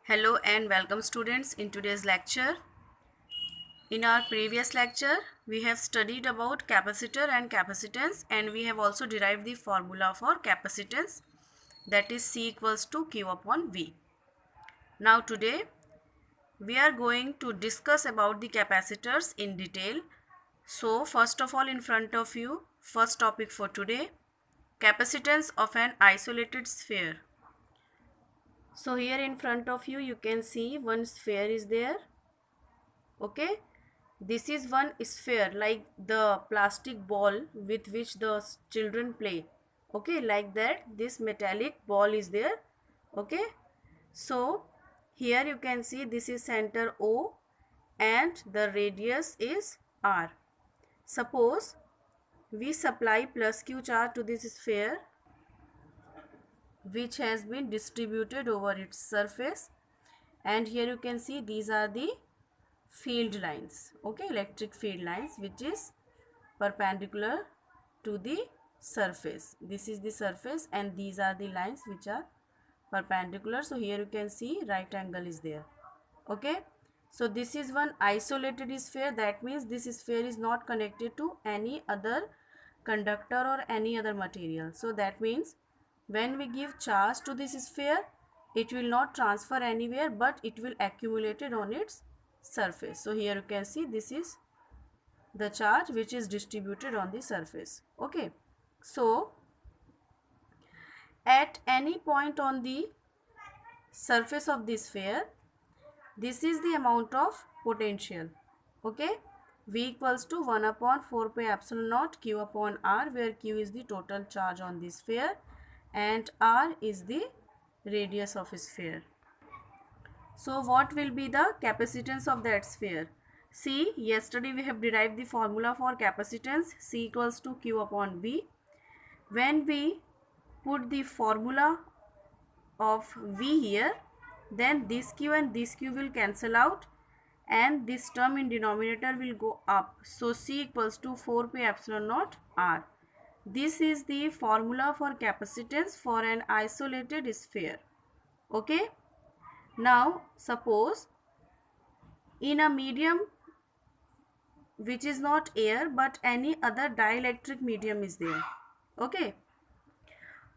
Hello and welcome students in today's lecture. In our previous lecture, we have studied about capacitor and capacitance, and we have also derived the formula for capacitance, that is C equals to Q upon V. Now today we are going to discuss about the capacitors in detail. So first of all, in front of you, first topic for today, capacitance of an isolated sphere. So here in front of you can see one sphere is there. Okay, this is one sphere like the plastic ball with which the children play. Okay, like that this metallic ball is there. Okay, so here you can see this is center O and the radius is R. Suppose we supply plus Q charge to this sphere which has been distributed over its surface, and here you can see these are the field lines. Okay, electric field lines which is perpendicular to the surface. This is the surface and these are the lines which are perpendicular. So here you can see right angle is there. Okay, so this is one isolated sphere. That means this sphere is not connected to any other conductor or any other material. So that means when we give charge to this sphere, it will not transfer anywhere but it will accumulate it on its surface. So here you can see this is the charge which is distributed on the surface. Okay, so at any point on the surface of this sphere, this is the amount of potential. Okay, V equals to 1 upon 4 pi epsilon naught Q upon R, where Q is the total charge on the sphere and R is the radius of a sphere. So what will be the capacitance of that sphere? See, yesterday we have derived the formula for capacitance, C equals to Q upon V. When we put the formula of V here, then this Q and this Q will cancel out and this term in denominator will go up. So C equals to 4 pi epsilon naught R. This is the formula for capacitance for an isolated sphere. Okay. Now suppose in a medium which is not air but any other dielectric medium is there. Okay,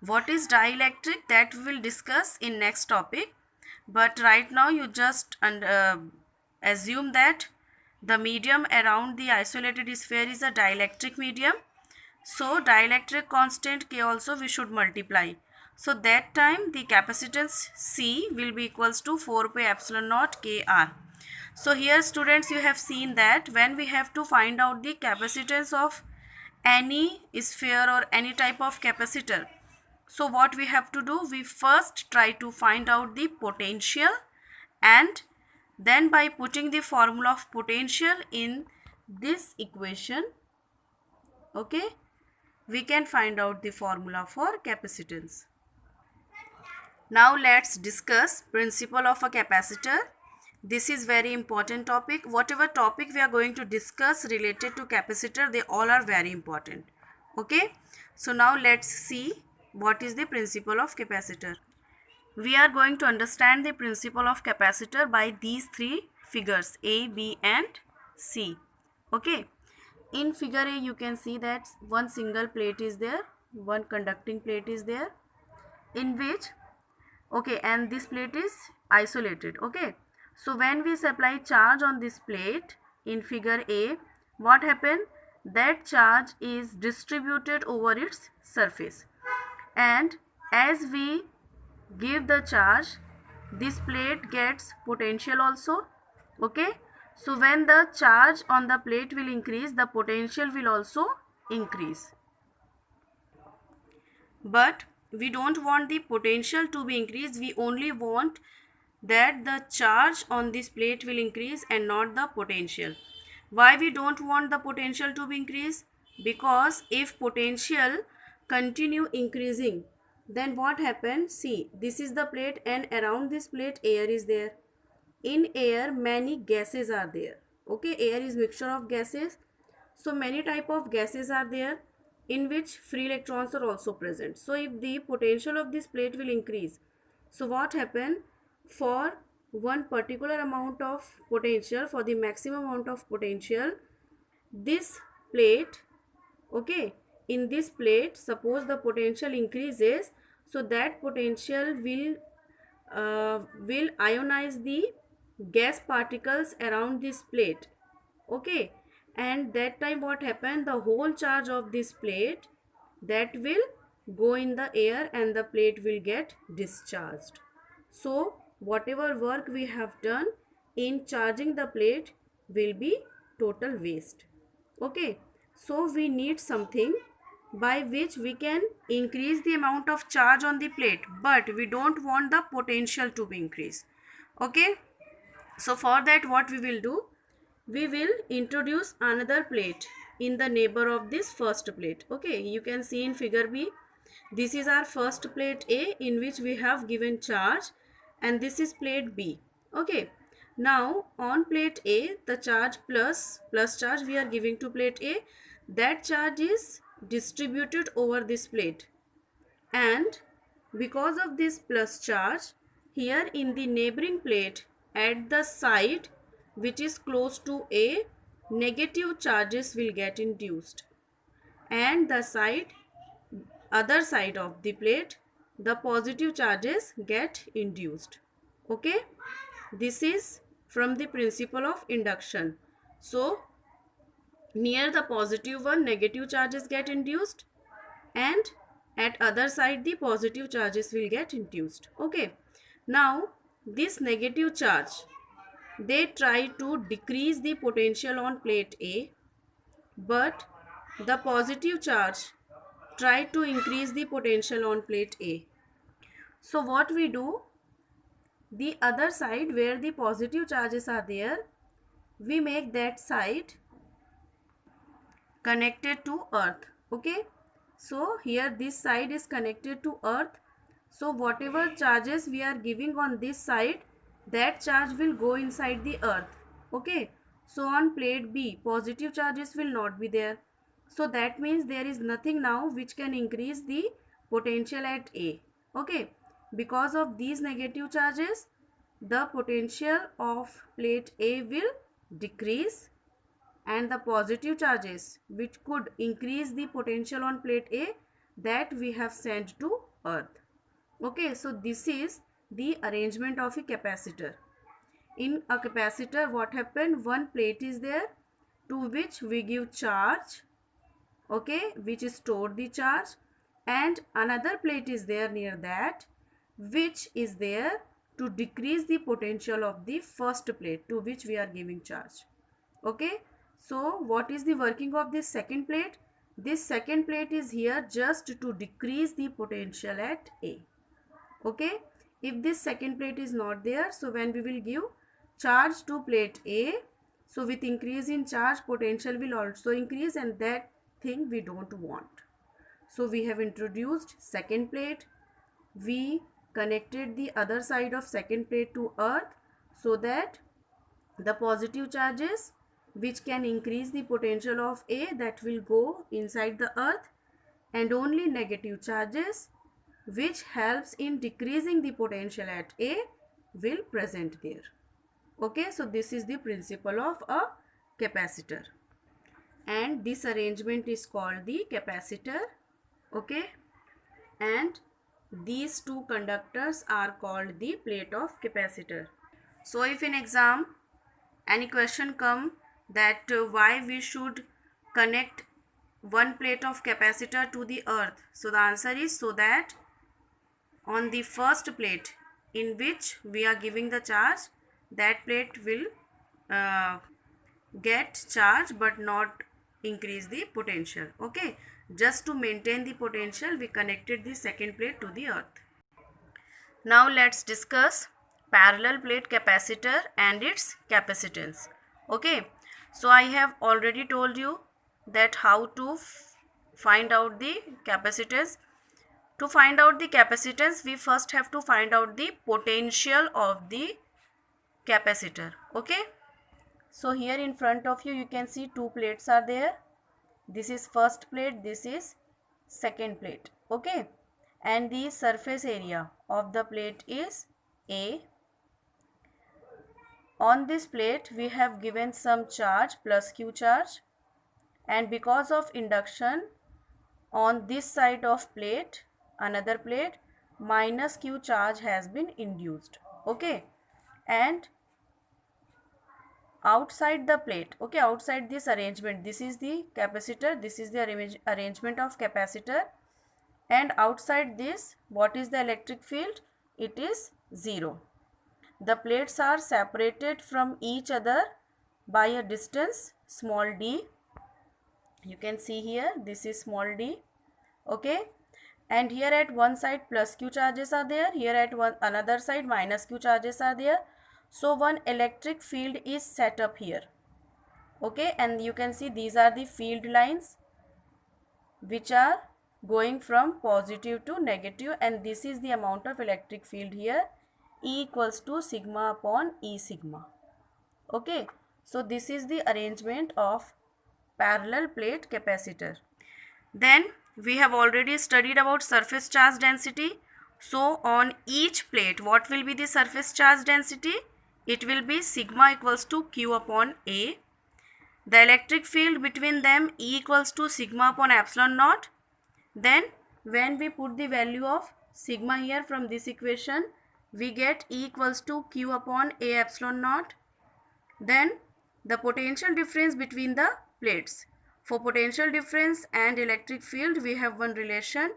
what is dielectric, that we will discuss in next topic, but right now you just assume that the medium around the isolated sphere is a dielectric medium. So dielectric constant K also we should multiply. So that time the capacitance C will be equals to 4 pi epsilon naught Kr. So here students, you have seen that when we have to find out the capacitance of any sphere or any type of capacitor, so what we have to do, we first try to find out the potential and then by putting the formula of potential in this equation, okay, we can find out the formula for capacitance. Now let's discuss principle of a capacitor. This is very important topic. Whatever topic we are going to discuss related to capacitor, they all are very important. Okay, so now let's see what is the principle of capacitor. We are going to understand the principle of capacitor by these three figures A, B and C. Okay, in figure A you can see that one single plate is there, one conducting plate is there, in which, okay, and this plate is isolated. Okay, so when we supply charge on this plate in figure A, what happened, that charge is distributed over its surface, and as we give the charge, this plate gets potential also. Okay, so when the charge on the plate will increase, the potential will also increase. But we don't want the potential to be increased, we only want that the charge on this plate will increase and not the potential. Why we don't want the potential to be increased? Because if potential continue increasing, then what happens? See, this is the plate and around this plate air is there. In air many gases are there. Okay, air is mixture of gases. So many type of gases are there in which free electrons are also present. So if the potential of this plate will increase, so what happen, for one particular amount of potential, for the maximum amount of potential, this plate, okay, in this plate, suppose the potential increases, so that potential will ionize the gas particles around this plate, okay, and that time what happened, the whole charge of this plate, that will go in the air and the plate will get discharged. So whatever work we have done in charging the plate will be total waste, okay. So we need something by which we can increase the amount of charge on the plate, but we don't want the potential to be increased, okay. So for that what we will do, we will introduce another plate in the neighbor of this first plate, okay. You can see in figure B, this is our first plate A in which we have given charge, and this is plate B, okay. Now on plate A, the charge plus charge we are giving to plate A, that charge is distributed over this plate, and because of this plus charge, here in the neighboring plate at the side which is close to A, negative charges will get induced, and the other side of the plate, the positive charges get induced, okay. This is from the principle of induction. So near the positive one, negative charges get induced, and at other side the positive charges will get induced, okay. Now this negative charge, they try to decrease the potential on plate A, but the positive charge try to increase the potential on plate A. So what we do, the other side where the positive charges are there, we make that side connected to earth, okay. So here this side is connected to earth, so whatever charges we are giving on this side, that charge will go inside the earth, okay. So on plate B, positive charges will not be there, so that means there is nothing now which can increase the potential at A, okay. Because of these negative charges, the potential of plate A will decrease, and the positive charges which could increase the potential on plate A, that we have sent to earth, okay. So this is the arrangement of a capacitor. In a capacitor what happened, one plate is there to which we give charge, okay, which is stored the charge, and another plate is there near that which is there to decrease the potential of the first plate to which we are giving charge, okay. So what is the working of this second plate? This second plate is here just to decrease the potential at A, okay. If this second plate is not there, so when we will give charge to plate A, so with increase in charge, potential will also increase, and that thing we don't want. So we have introduced second plate, we connected the other side of second plate to earth, so that the positive charges which can increase the potential of A, that will go inside the earth, and only negative charges which helps in decreasing the potential at A will present there, okay. So this is the principle of a capacitor, and this arrangement is called the capacitor, okay. And these two conductors are called the plate of capacitor. So if in exam any question come that why we should connect one plate of capacitor to the earth, so the answer is so that on the first plate in which we are giving the charge, that plate will get charge but not increase the potential, okay. Just to maintain the potential, we connected the second plate to the earth. Now let's discuss parallel plate capacitor and its capacitance, okay. So I have already told you that how to find out the capacitance. To find out the capacitance, we first have to find out the potential of the capacitor, okay. So here in front of you, you can see two plates are there. This is first plate, this is second plate, okay. And the surface area of the plate is A, On this plate we have given some charge plus Q charge, and because of induction on this side of plate, another plate, minus Q charge has been induced. Okay, and outside the plate, okay, outside this arrangement, this is the capacitor, this is the arrangement of capacitor, and outside this, what is the electric field? It is 0. The plates are separated from each other by a distance small d. You can see here, this is small d. Okay, and here at one side plus Q charges are there, here at another side minus Q charges are there. So one electric field is set up here. Okay, and you can see these are the field lines which are going from positive to negative, and this is the amount of electric field here, E equals to sigma upon E sigma. Okay, so this is the arrangement of parallel plate capacitor. Then we have already studied about surface charge density. So on each plate, what will be the surface charge density? It will be sigma equals to Q upon A. The electric field between them, E equals to sigma upon epsilon naught. Then when we put the value of sigma here from this equation, we get E equals to Q upon A epsilon naught. Then the potential difference between the plates. For potential difference and electric field, we have one relation,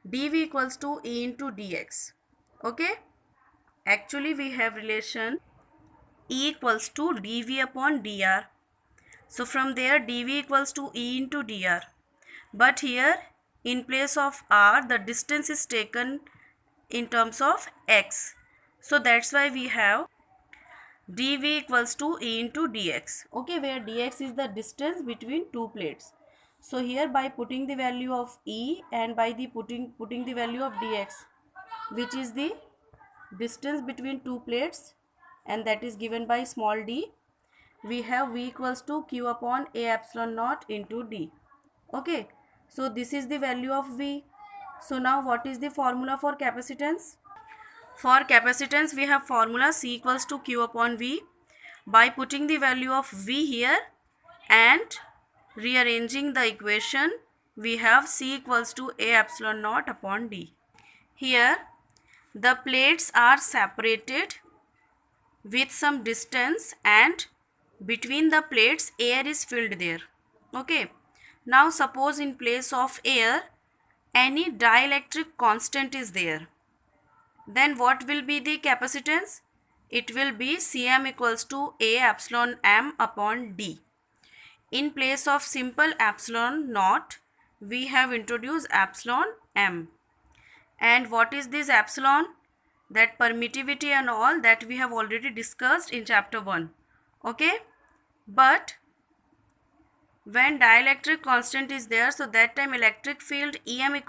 dV equals to E into dx. Okay, actually we have relation E equals to dV upon dr. So from there dV equals to E into dr. But here in place of r, the distance is taken in terms of x. So that's why we have dV equals to E into dx. Okay, where dx is the distance between two plates. So here by putting the value of E and by the putting the value of dx, which is the distance between two plates, and that is given by small d, we have V equals to Q upon A epsilon naught into d. Okay, so this is the value of V. So now what is the formula for capacitance? For capacitance, we have formula C equals to Q upon V. By putting the value of V here and rearranging the equation, we have C equals to A epsilon naught upon D. Here, the plates are separated with some distance, and between the plates, air is filled there. Okay. Now, suppose in place of air, any dielectric constant is there. Then what will be the capacitance? It will be Cm equals to A epsilon m upon d. In place of simple epsilon naught, we have introduced epsilon m. And what is this epsilon? That permittivity and all that we have already discussed in chapter 1. Okay? But when dielectric constant is there, so that time electric field Em equals